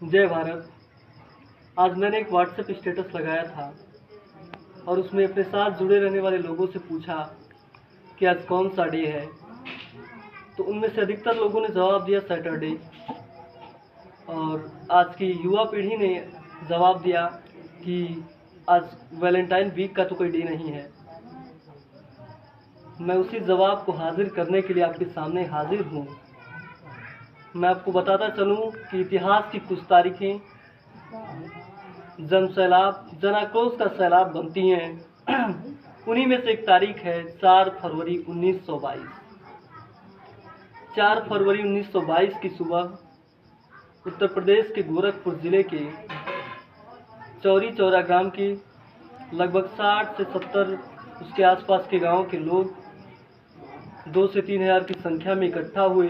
जय भारत। आज मैंने एक व्हाट्सएप स्टेटस लगाया था और उसमें अपने साथ जुड़े रहने वाले लोगों से पूछा कि आज कौन सा डे है। तो उनमें से अधिकतर लोगों ने जवाब दिया सैटरडे, और आज की युवा पीढ़ी ने जवाब दिया कि आज वैलेंटाइन वीक का तो कोई डे नहीं है। मैं उसी जवाब को हाजिर करने के लिए आपके सामने हाजिर हूँ। मैं आपको बताता चलूँ कि इतिहास की कुछ तारीखें जन आक्रोश का सैलाब बनती हैं। उन्हीं में से एक तारीख है 4 फरवरी 1922। 4 फरवरी 1922 की सुबह उत्तर प्रदेश के गोरखपुर जिले के चौरी चौरा ग्राम के लगभग 60 से 70 उसके आसपास के गांव के लोग 2 से 3 हज़ार की संख्या में इकट्ठा हुए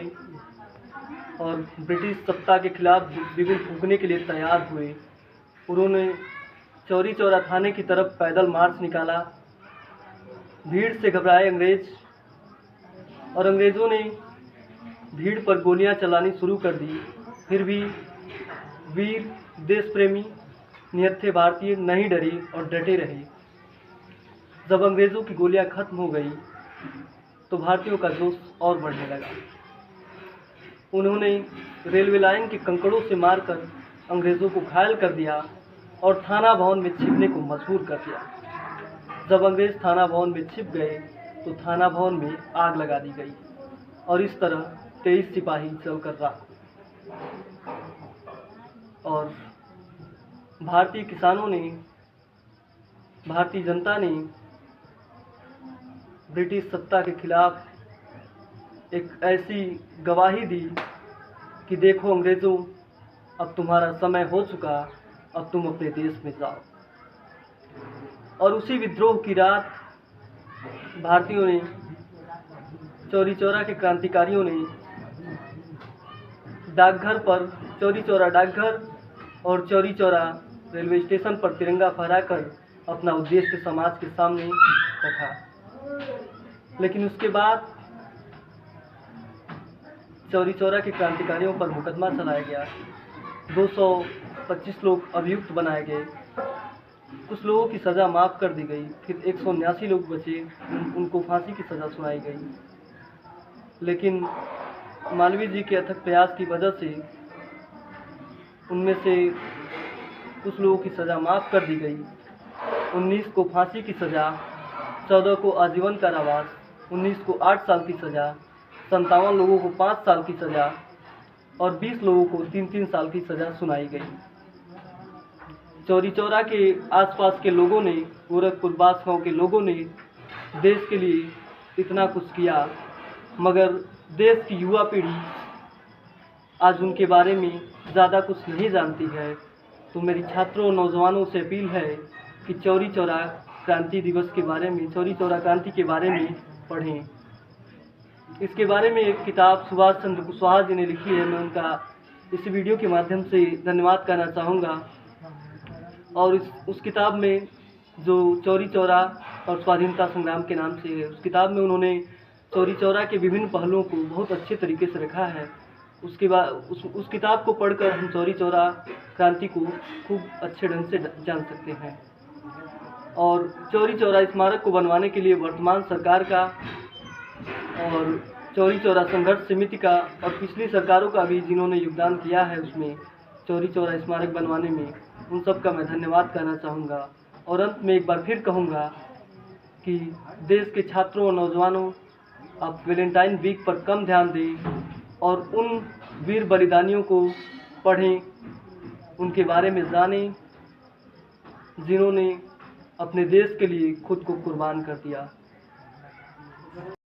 और ब्रिटिश सत्ता के खिलाफ बिगुल फूंकने के लिए तैयार हुए। उन्होंने चौरी चौरा थाने की तरफ पैदल मार्च निकाला। भीड़ से घबराए अंग्रेज और अंग्रेज़ों ने भीड़ पर गोलियां चलानी शुरू कर दी। फिर भी वीर देश प्रेमी निहत्थे भारतीय नहीं डरे और डटे रहे। जब अंग्रेज़ों की गोलियां खत्म हो गई तो भारतीयों का जोश और बढ़ने लगा। उन्होंने रेलवे लाइन के कंकड़ों से मारकर अंग्रेज़ों को घायल कर दिया और थाना भवन में छिपने को मजबूर कर दिया। जब अंग्रेज़ थाना भवन में छिप गए तो थाना भवन में आग लगा दी गई और इस तरह 23 सिपाही जलकर राख। और भारतीय किसानों ने, भारतीय जनता ने ब्रिटिश सत्ता के खिलाफ एक ऐसी गवाही दी कि देखो अंग्रेज़ों, अब तुम्हारा समय हो चुका, अब तुम अपने देश में जाओ। और उसी विद्रोह की रात भारतीयों ने, चौरी चौरा के क्रांतिकारियों ने डाकघर पर, चौरी चौरा डाकघर और चौरी चौरा रेलवे स्टेशन पर तिरंगा फहराकर अपना उद्देश्य समाज के सामने रखा। लेकिन उसके बाद चौरी चौरा के क्रांतिकारियों पर मुकदमा चलाया गया। 225 लोग अभियुक्त बनाए गए। कुछ लोगों की सज़ा माफ़ कर दी गई। फिर 179 लोग बचे, उनको फांसी की सज़ा सुनाई गई। लेकिन मालवीय जी के अथक प्रयास की वजह से उनमें से कुछ लोगों की सज़ा माफ़ कर दी गई। 19 को फांसी की सज़ा, 14 को आजीवन कारावास, 19 को 8 साल की सज़ा, 57 लोगों को 5 साल की सज़ा और 20 लोगों को 3-3 साल की सज़ा सुनाई गई। चौरी चौरा के आसपास के लोगों ने, गोरखपुर बास गाँव के लोगों ने देश के लिए इतना कुछ किया, मगर देश की युवा पीढ़ी आज उनके बारे में ज़्यादा कुछ नहीं जानती है। तो मेरी छात्रों और नौजवानों से अपील है कि चौरी चौरा क्रांति दिवस के बारे में, चौरी चौरा क्रांति के बारे में पढ़ें। इसके बारे में एक किताब सुभाष चंद्र कुशवाहा जी ने लिखी है। मैं उनका इस वीडियो के माध्यम से धन्यवाद करना चाहूँगा। और उस किताब में जो चौरी चौरा और स्वाधीनता संग्राम के नाम से है, उस किताब में उन्होंने चौरी चौरा के विभिन्न पहलुओं को बहुत अच्छे तरीके से रखा है। उसके बाद उस किताब को पढ़कर हम चौरी चौरा क्रांति को खूब अच्छे ढंग से जान सकते हैं। और चौरी चौरा स्मारक को बनवाने के लिए वर्तमान सरकार का और चौरी चौरा संघर्ष समिति का और पिछली सरकारों का भी जिन्होंने योगदान किया है उसमें चौरी चौरा स्मारक बनवाने में, उन सब का मैं धन्यवाद करना चाहूँगा। और अंत में एक बार फिर कहूँगा कि देश के छात्रों और नौजवानों, आप वैलेंटाइन वीक पर कम ध्यान दें और उन वीर बलिदानियों को पढ़ें, उनके बारे में जानें जिन्होंने अपने देश के लिए खुद को कुर्बान कर दिया।